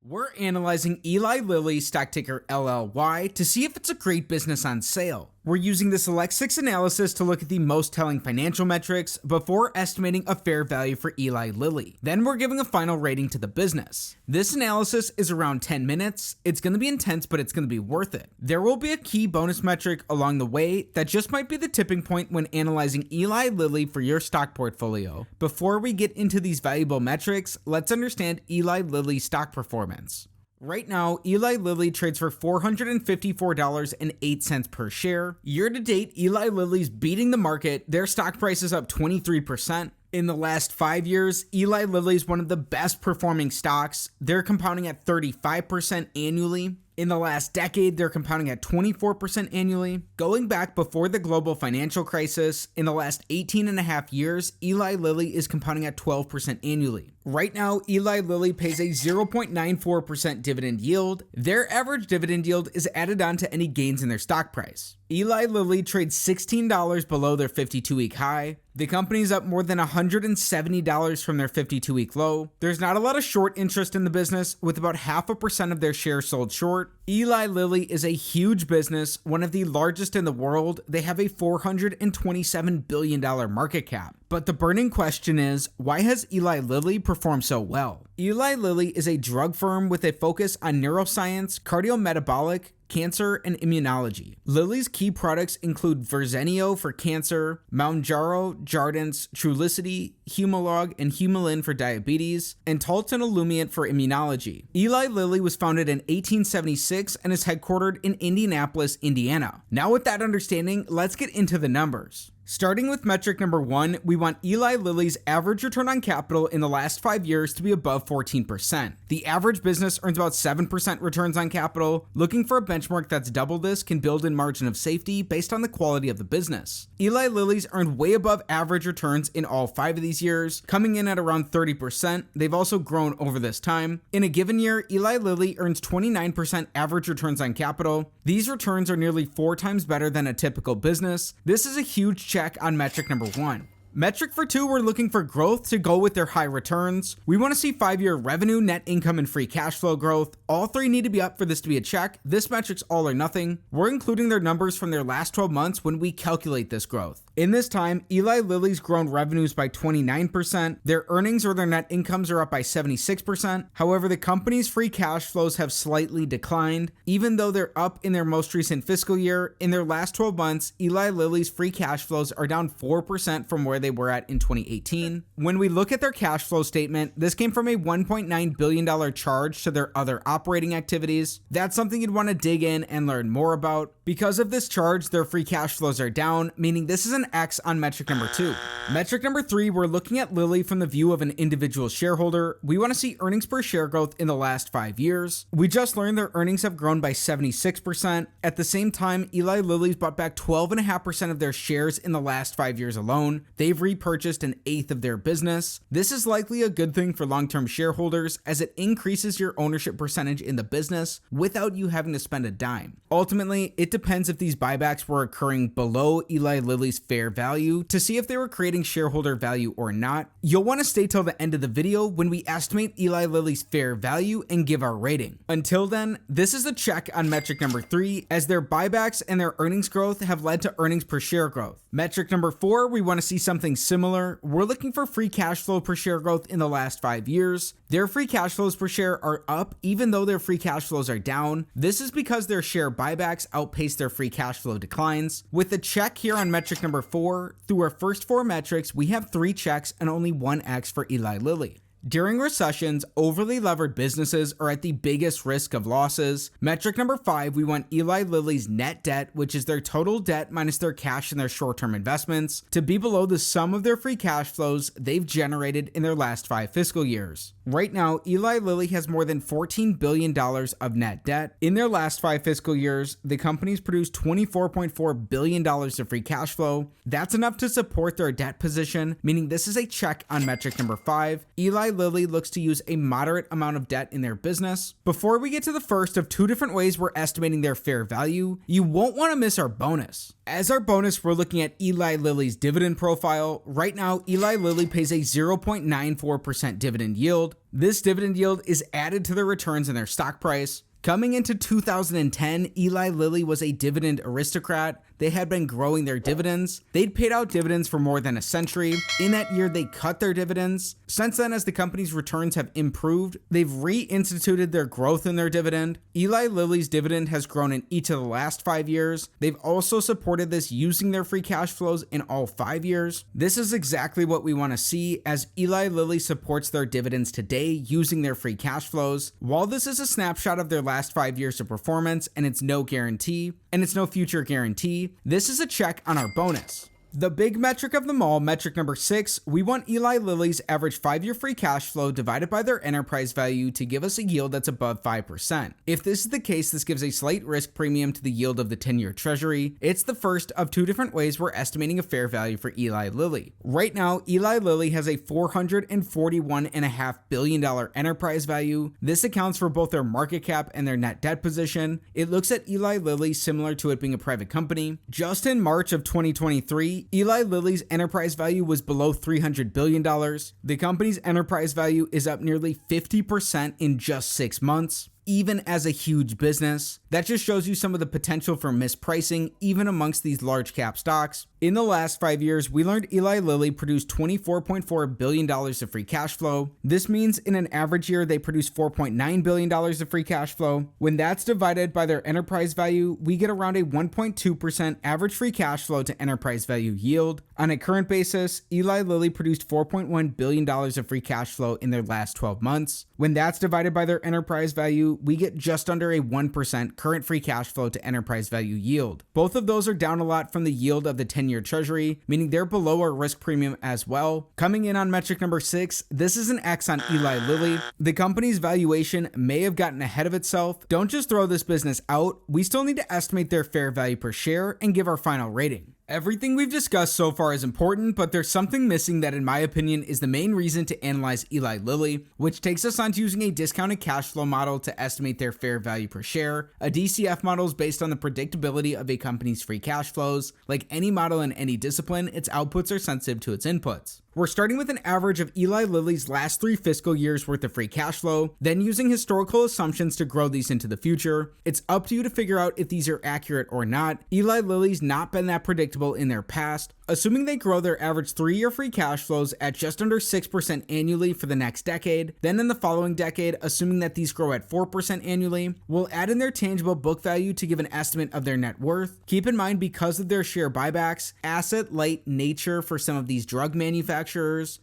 We're analyzing Eli Lilly, stock ticker LLY, to see if it's a great business on sale. We're using the Select 6 analysis to look at the most telling financial metrics before estimating a fair value for Eli Lilly. Then we're giving a final rating to the business. This analysis is around 10 minutes. It's going to be intense, but it's going to be worth it. There will be a key bonus metric along the way that just might be the tipping point when analyzing Eli Lilly for your stock portfolio. Before we get into these valuable metrics, let's understand Eli Lilly's stock performance. Right now, Eli Lilly trades for $454.08 per share. Year to date, Eli Lilly's beating the market. Their stock price is up 23%. In the last 5 years, Eli Lilly is one of the best performing stocks. They're compounding at 35% annually. In the last decade, they're compounding at 24% annually. Going back before the global financial crisis, in the last 18 and a half years, Eli Lilly is compounding at 12% annually. Right now, Eli Lilly pays a 0.94% dividend yield. Their average dividend yield is added on to any gains in their stock price. Eli Lilly trades $16 below their 52-week high. The company's up more than $170 from their 52-week low. There's not a lot of short interest in the business, with about 0.5% of their shares sold short. Eli Lilly is a huge business, one of the largest in the world. They have a $427 billion market cap. But the burning question is, why has Eli Lilly performed so well? Eli Lilly is a drug firm with a focus on neuroscience, cardiometabolic, cancer, and immunology. Lilly's key products include Verzenio for cancer, Mounjaro, Jardiance, Trulicity, Humalog, and Humulin for diabetes, and Taltz and Olumiant for immunology. Eli Lilly was founded in 1876 and is headquartered in Indianapolis, Indiana. Now with that understanding, let's get into the numbers. Starting with metric number 1, we want Eli Lilly's average return on capital in the last 5 years to be above 14%. The average business earns about 7% returns on capital. Looking for a benchmark that's double this can build in margin of safety based on the quality of the business. Eli Lilly's earned way above average returns in all 5 of these years, coming in at around 30%. They've also grown over this time. In a given year, Eli Lilly earns 29% average returns on capital. These returns are nearly 4 times better than a typical business. This is a huge check on metric number 1. Metric for 2, we're looking for growth to go with their high returns. We want to see 5-year revenue, net income, and free cash flow growth. All 3 need to be up for this to be a check. This metric's all or nothing. We're including their numbers from their last 12 months when we calculate this growth. In this time, Eli Lilly's grown revenues by 29%. Their earnings or their net incomes are up by 76%. However, the company's free cash flows have slightly declined. Even though they're up in their most recent fiscal year, in their last 12 months, Eli Lilly's free cash flows are down 4% from where they were at in 2018. When we look at their cash flow statement, this came from a $1.9 billion charge to their other operating activities. That's something you'd want to dig in and learn more about. Because of this charge, their free cash flows are down, meaning this is an X on metric number 2. Metric number 3, we're looking at Lilly from the view of an individual shareholder. We want to see earnings per share growth in the last 5 years. We just learned their earnings have grown by 76%. At the same time, Eli Lilly's bought back 12.5% of their shares in the last 5 years alone. They've repurchased 1/8 of their business. This is likely a good thing for long-term shareholders as it increases your ownership percentage in the business without you having to spend a dime. Ultimately, it depends if these buybacks were occurring below Eli Lilly's fair value to see if they were creating shareholder value or not. You'll want to stay till the end of the video when we estimate Eli Lilly's fair value and give our rating. Until then, this is a check on metric number 3 as their buybacks and their earnings growth have led to earnings per share growth. Metric number 4, we want to see something similar. We're looking for free cash flow per share growth in the last 5 years. Their free cash flows per share are up even though their free cash flows are down. This is because their share buybacks outpace their free cash flow declines. With the check here on metric number 4, through our first 4 metrics, we have 3 checks and only 1 X for Eli Lilly. During recessions, overly levered businesses are at the biggest risk of losses. Metric number 5, we want Eli Lilly's net debt, which is their total debt minus their cash and their short-term investments, to be below the sum of their free cash flows they've generated in their last 5 fiscal years. Right now, Eli Lilly has more than $14 billion of net debt. In their last 5 fiscal years, the company's produced $24.4 billion of free cash flow. That's enough to support their debt position, meaning this is a check on metric number 5. Eli Lilly looks to use a moderate amount of debt in their business. Before we get to the first of two different ways we're estimating their fair value, you won't want to miss our bonus. As our bonus, we're looking at Eli Lilly's dividend profile. Right now, Eli Lilly pays a 0.94% dividend yield. This dividend yield is added to the returns in their stock price. Coming into 2010, Eli Lilly was a dividend aristocrat. They had been growing their dividends. They'd paid out dividends for more than a century. In that year, they cut their dividends. Since then, as the company's returns have improved, they've reinstituted their growth in their dividend. Eli Lilly's dividend has grown in each of the last 5 years. They've also supported this using their free cash flows in all 5 years. This is exactly what we want to see, as Eli Lilly supports their dividends today using their free cash flows. While this is a snapshot of their last 5 years of performance, and it's no guarantee, and it's no future guarantee, this is a check on our bonus. The big metric of them all, metric number 6, we want Eli Lilly's average 5-year free cash flow divided by their enterprise value to give us a yield that's above 5%. If this is the case, this gives a slight risk premium to the yield of the 10-year treasury. It's the first of two different ways we're estimating a fair value for Eli Lilly. Right now, Eli Lilly has a $441.5 billion enterprise value. This accounts for both their market cap and their net debt position. It looks at Eli Lilly similar to it being a private company. Just in March of 2023, Eli Lilly's enterprise value was below $300 billion. The company's enterprise value is up nearly 50% in just 6 months. Even as a huge business, that just shows you some of the potential for mispricing even amongst these large cap stocks. In the last 5 years, we learned Eli Lilly produced $24.4 billion of free cash flow. This means in an average year, they produce $4.9 billion of free cash flow. When that's divided by their enterprise value, we get around a 1.2% average free cash flow to enterprise value yield. On a current basis, Eli Lilly produced $4.1 billion of free cash flow in their last 12 months. When that's divided by their enterprise value, we get just under a 1% current free cash flow to enterprise value yield. Both of those are down a lot from the yield of the 10-year treasury, meaning they're below our risk premium as well. Coming in on metric number 6, this is an X on Eli Lilly. The company's valuation may have gotten ahead of itself. Don't just throw this business out. We still need to estimate their fair value per share and give our final rating. Everything we've discussed so far is important, but there's something missing that in my opinion is the main reason to analyze Eli Lilly, which takes us on to using a discounted cash flow model to estimate their fair value per share. A DCF model is based on the predictability of a company's free cash flows. Like any model in any discipline, its outputs are sensitive to its inputs. We're starting with an average of Eli Lilly's last 3 fiscal years worth of free cash flow, then using historical assumptions to grow these into the future. It's up to you to figure out if these are accurate or not. Eli Lilly's not been that predictable in their past. Assuming they grow their average 3-year free cash flows at just under 6% annually for the next decade, then in the following decade, assuming that these grow at 4% annually, we'll add in their tangible book value to give an estimate of their net worth. Keep in mind, because of their share buybacks, asset-light nature for some of these drug manufacturers,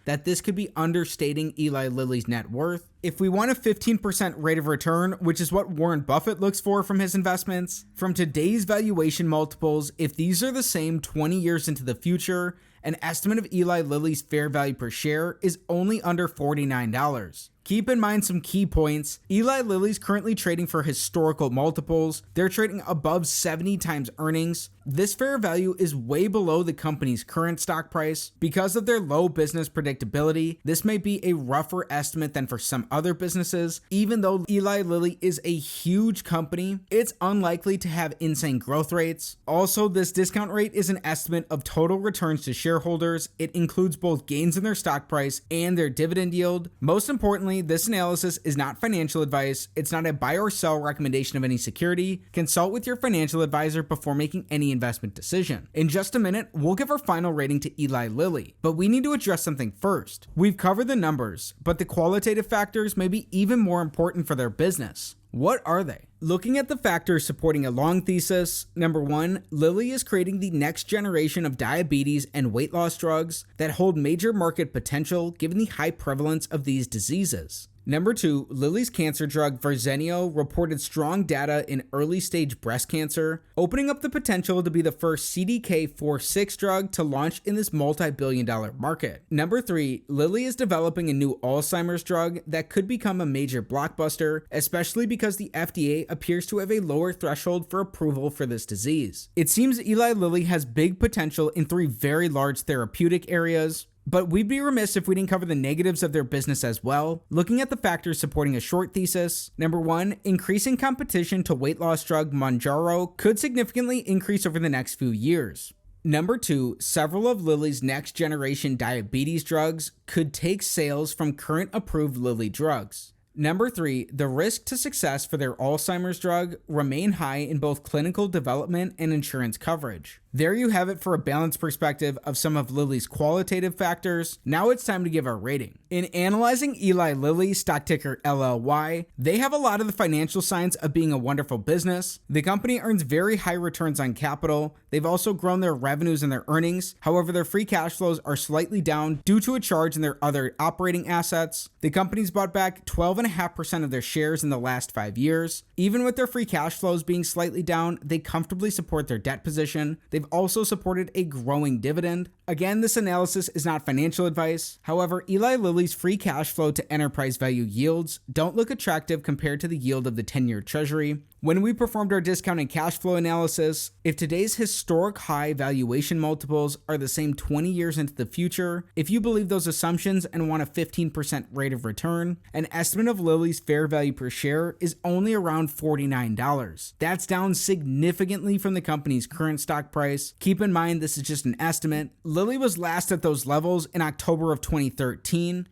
that this could be understating Eli Lilly's net worth. If we want a 15% rate of return, which is what Warren Buffett looks for from his investments, from today's valuation multiples, if these are the same 20 years into the future, an estimate of Eli Lilly's fair value per share is only under $49. Keep in mind some key points. Eli Lilly's currently trading for historical multiples. They're trading above 70 times earnings. This fair value is way below the company's current stock price. Because of their low business predictability, this may be a rougher estimate than for some other businesses. Even though Eli Lilly is a huge company, it's unlikely to have insane growth rates. Also, this discount rate is an estimate of total returns to shareholders. It includes both gains in their stock price and their dividend yield. Most importantly, this analysis is not financial advice. It's not a buy or sell recommendation of any security. Consult with your financial advisor before making any investment decision. In just a minute, we'll give our final rating to Eli Lilly, but we need to address something first. We've covered the numbers, but the qualitative factors may be even more important for their business. What are they? Looking at the factors supporting a long thesis, number 1, Lilly is creating the next generation of diabetes and weight loss drugs that hold major market potential given the high prevalence of these diseases. Number 2, Lilly's cancer drug Verzenio reported strong data in early stage breast cancer, opening up the potential to be the first CDK4/6 drug to launch in this multi-billion-dollar market. Number 3, Lilly is developing a new Alzheimer's drug that could become a major blockbuster, especially because the FDA appears to have a lower threshold for approval for this disease. It seems Eli Lilly has big potential in 3 very large therapeutic areas. But we'd be remiss if we didn't cover the negatives of their business as well. Looking at the factors supporting a short thesis, number 1, increasing competition to weight loss drug Mounjaro could significantly increase over the next few years. Number 2, several of Lilly's next generation diabetes drugs could take sales from current approved Lilly drugs. Number 3, the risk to success for their Alzheimer's drug remain high in both clinical development and insurance coverage. There you have it for a balanced perspective of some of Lilly's qualitative factors. Now it's time to give our rating. In analyzing Eli Lilly, stock ticker LLY, they have a lot of the financial signs of being a wonderful business. The company earns very high returns on capital. They've also grown their revenues and their earnings. However, their free cash flows are slightly down due to a charge in their other operating assets. The company's bought back 12.5% of their shares in the last 5 years. Even with their free cash flows being slightly down, they comfortably support their debt position. They've also supported a growing dividend. Again, this analysis is not financial advice. However, Eli Lilly's free cash flow to enterprise value yields don't look attractive compared to the yield of the 10-year treasury. When we performed our discounted cash flow analysis, if today's historic high valuation multiples are the same 20 years into the future, if you believe those assumptions and want a 15% rate of return, an estimate of Lilly's fair value per share is only around $49. That's down significantly from the company's current stock price. Keep in mind, this is just an estimate. Lilly was last at those levels in October of 2013.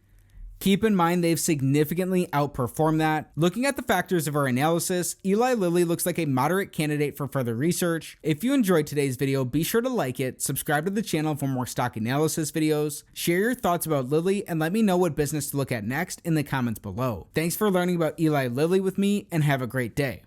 Keep in mind they've significantly outperformed that. Looking at the factors of our analysis, Eli Lilly looks like a moderate candidate for further research. If you enjoyed today's video, be sure to like it, subscribe to the channel for more stock analysis videos, share your thoughts about Lilly, and let me know what business to look at next in the comments below. Thanks for learning about Eli Lilly with me, and have a great day.